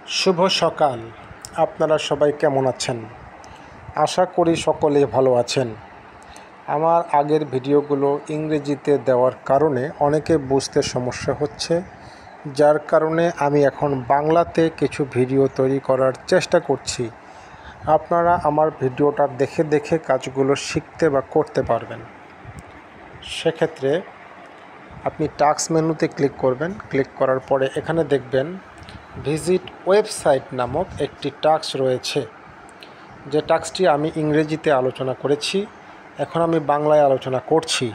শুভ সকাল। আপনারা সবাই কেমন আছেন? আশা করি সকলেই ভালো আছেন। আমার আগের ভিডিওগুলো ইংরেজিতে দেওয়ার কারণে অনেকে বুঝতে সমস্যা হচ্ছে, যার কারণে আমি এখন বাংলাতে কিছু ভিডিও তৈরি করার চেষ্টা করছি। আপনারা আমার ভিডিওটা দেখে দেখে কাজগুলো শিখতে বা করতে পারবেন। সেক্ষেত্রে আপনি টাস্ক মেনুতে ক্লিক করবেন। ক্লিক করার পরে এখানে দেখবেন ভিজিট ওয়েবসাইট নামক একটি টাস্ক রয়েছে, যে টাস্কটি আমি ইংরেজিতে আলোচনা করেছি, এখন আমি বাংলায় আলোচনা করছি।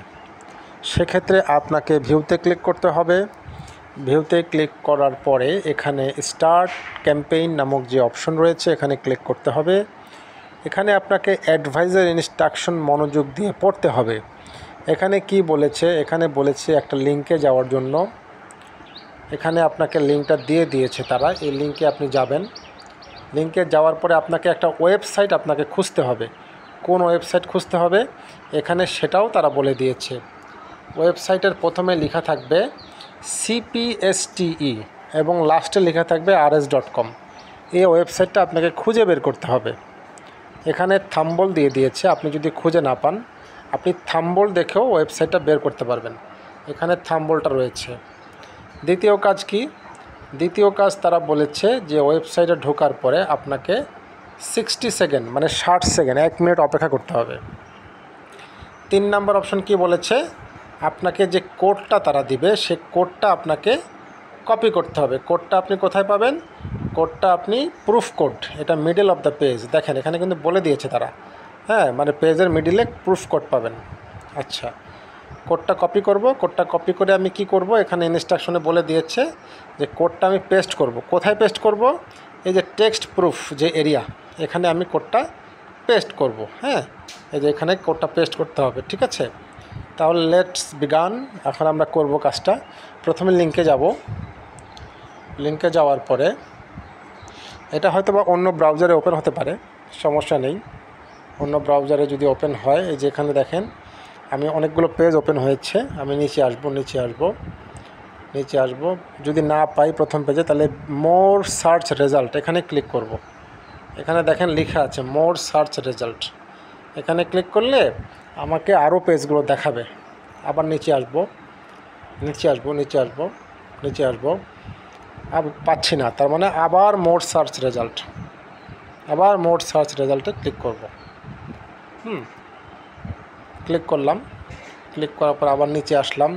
সেক্ষেত্রে আপনাকে ভিউতে ক্লিক করতে হবে। ভিউতে ক্লিক করার পরে এখানে স্টার্ট ক্যাম্পেইন নামক যে অপশন রয়েছে এখানে ক্লিক করতে হবে। এখানে আপনাকে অ্যাডভাইজার ইনস্ট্রাকশন মনোযোগ দিয়ে পড়তে হবে। এখানে কি বলেছে? এখানে বলেছে একটা লিঙ্কে যাওয়ার জন্য। এখানে আপনাকে লিঙ্কটা দিয়ে দিয়েছে তারা, এই লিঙ্কে আপনি যাবেন। লিঙ্কে যাওয়ার পরে আপনাকে একটা ওয়েবসাইট আপনাকে খুঁজতে হবে। কোন ওয়েবসাইট খুঁজতে হবে এখানে সেটাও তারা বলে দিয়েছে। ওয়েবসাইটের প্রথমে লেখা থাকবে CPSTE এবং লাস্টে লেখা থাকবে rs.com। এই ওয়েবসাইটটা আপনাকে খুঁজে বের করতে হবে। এখানে থাম্বল দিয়ে দিয়েছে, আপনি যদি খুঁজে না পান আপনি থাম্বল দেখেও ওয়েবসাইটটা বের করতে পারবেন। এখানে থাম্বলটা রয়েছে। দ্বিতীয় কাজ কি? দ্বিতীয় কাজ তারা বলেছে যে ওয়েবসাইটে ঢোকার পরে আপনাকে 60 সেকেন্ড মানে 60 সেকেন্ড 1 মিনিট অপেক্ষা করতে হবে। 3 নম্বর অপশন কি বলেছে? আপনাকে যে কোডটা তারা দিবে সে কোডটা আপনাকে কপি করতে হবে। কোডটা আপনি কোথায় পাবেন? কোডটা আপনি প্রুফ কোড, এটা মিডল অফ দ্য পেজ, দেখেন এখানে কিন্তু বলে দিয়েছে তারা, মানে পেজের মিডিলে প্রুফ কোড পাবেন। আচ্ছা, কোডটা কপি করব। কোডটা কপি করে আমি কি করব? এখানে ইনস্ট্রাকশনে বলে দিয়েছে যে কোডটা আমি পেস্ট করব। কোথায় পেস্ট করব? এই যে টেক্সট প্রুফ যে এরিয়া, এখানে আমি কোডটা পেস্ট করব। এই যে এখানে কোডটা পেস্ট করতে হবে, ঠিক আছে? তাহলে লেটস বিগান। এখন আমরা করব কাজটা। প্রথমে লিঙ্কে যাব। লিঙ্কে যাওয়ার পরে এটা হয়তো বা অন্য ব্রাউজারে ওপেন হতে পারে, সমস্যা নেই। অন্য ব্রাউজারে যদি ওপেন হয়, এই যে এখানে দেখেন আমি অনেকগুলো পেজ ওপেন হয়েছে। আমি নিচে আসব। যদি না পাই প্রথম পেজে, তাহলে মোর সার্চ রেজাল্ট এখানে ক্লিক করব। এখানে দেখেন লেখা আছে মোর সার্চ রেজাল্ট। এখানে ক্লিক করলে আমাকে আরও পেজগুলো দেখাবে। আবার নিচে আসব। পাচ্ছি না, তার মানে আবার মোর সার্চ রেজাল্টে ক্লিক করব। ক্লিক করলাম। ক্লিক করার পর আবার নিচে আসলাম।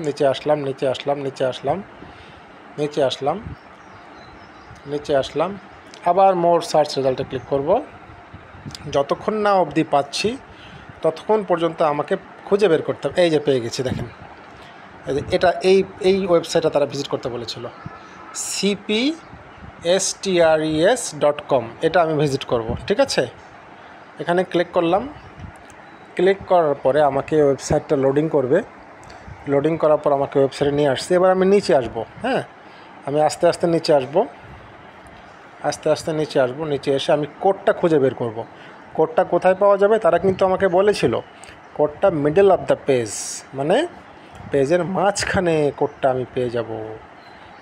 আবার মোর সার্চ রেজাল্টে ক্লিক করব। যতক্ষণ না অবধি পাচ্ছি ততক্ষণ পর্যন্ত আমাকে খুঁজে বের করতে হবে। এই যে পেয়ে গেছি, দেখেন এটা এই ওয়েবসাইটটা তারা ভিজিট করতে বলেছিল, CPSTRES.com। এটা আমি ভিজিট করব, ঠিক আছে? এখানে ক্লিক করলাম। ক্লিক করার পরে আমাকে ওয়েবসাইটটা লোডিং করবে। লোডিং করার পর আমাকে ওয়েবসাইটে নিয়ে আসছে। এবার আমি নিচে আসব। আমি আস্তে আস্তে নিচে আসব। নিচে এসে আমি কোডটা খুঁজে বের করব। কোডটা কোথায় পাওয়া যাবে? তারা কিন্তু আমাকে বলেছিল কোডটা মিডল অফ দ্য পেজ, মানে পেজের মাঝখানে কোডটা আমি পেয়ে যাব।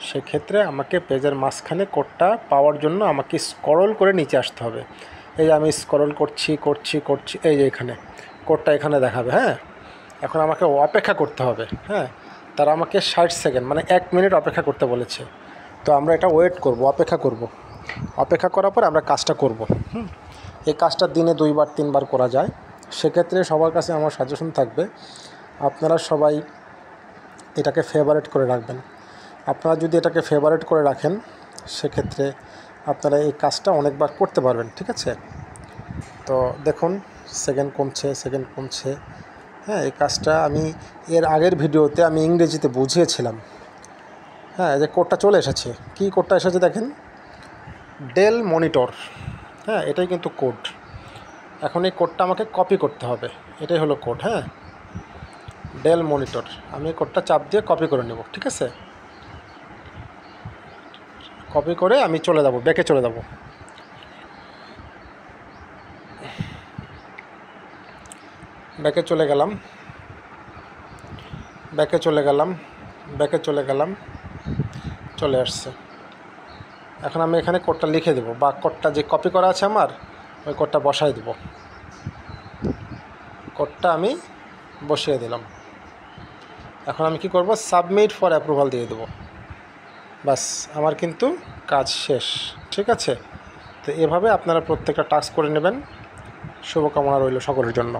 সেক্ষেত্রে আমাকে পেজের মাঝখানে কোডটা পাওয়ার জন্য আমাকে স্ক্রল করে নিচে আসতে হবে। এই যে আমি স্ক্রল করছি। এই যে এখানে কোডটা এখানে দেখাবে। এখন আমাকে অপেক্ষা করতে হবে। তারা আমাকে 60 সেকেন্ড মানে 1 মিনিট অপেক্ষা করতে বলেছে। তো আমরা এটা ওয়েট করব, অপেক্ষা করব। অপেক্ষা করার পর আমরা কাজটা করব। এই কাজটা দিনে 2বার 3বার করা যায়। সেক্ষেত্রে সবার কাছে আমার সাজেশন থাকবে আপনারা সবাই এটাকে ফেভারিট করে রাখবেন। আপনারা যদি এটাকে ফেভারিট করে রাখেন সেক্ষেত্রে আপনারা এই কাজটা অনেকবার করতে পারবেন, ঠিক আছে? তো দেখুন সেকেন্ড কমছে। এই কাজটা আমি এর আগের ভিডিওতে আমি ইংরেজিতে বুঝিয়েছিলাম। যে কোডটা চলে এসেছে। কি কোডটা এসেছে দেখেন, ডেল মনিটর। এটাই কিন্তু কোড। এখন এই কোডটা আমাকে কপি করতে হবে। এটাই হলো কোড। Del monitor. আমি কোডটা চাপ দিয়ে কপি করে নেব, ঠিক আছে? কপি করে আমি চলে যাব, ব্যাকে চলে যাব। ব্যাকে চলে গেলাম। চলে আসছে। এখন আমি এখানে কোডটা লিখে দেবো, বা কোডটা যে কপি করা আছে আমার ওই কোডটা বসাই দেবো। কোডটা আমি বসিয়ে দিলাম। এখন আমি কি করব, সাবমিট ফর অ্যাপ্রুভাল দিয়ে দেবো। বাস, আমার কিন্তু কাজ শেষ। ঠিক আছে, তো এভাবে আপনারা প্রত্যেকটা টাস্ক করে নেবেন। শুভকামনা রইল সকলের জন্য।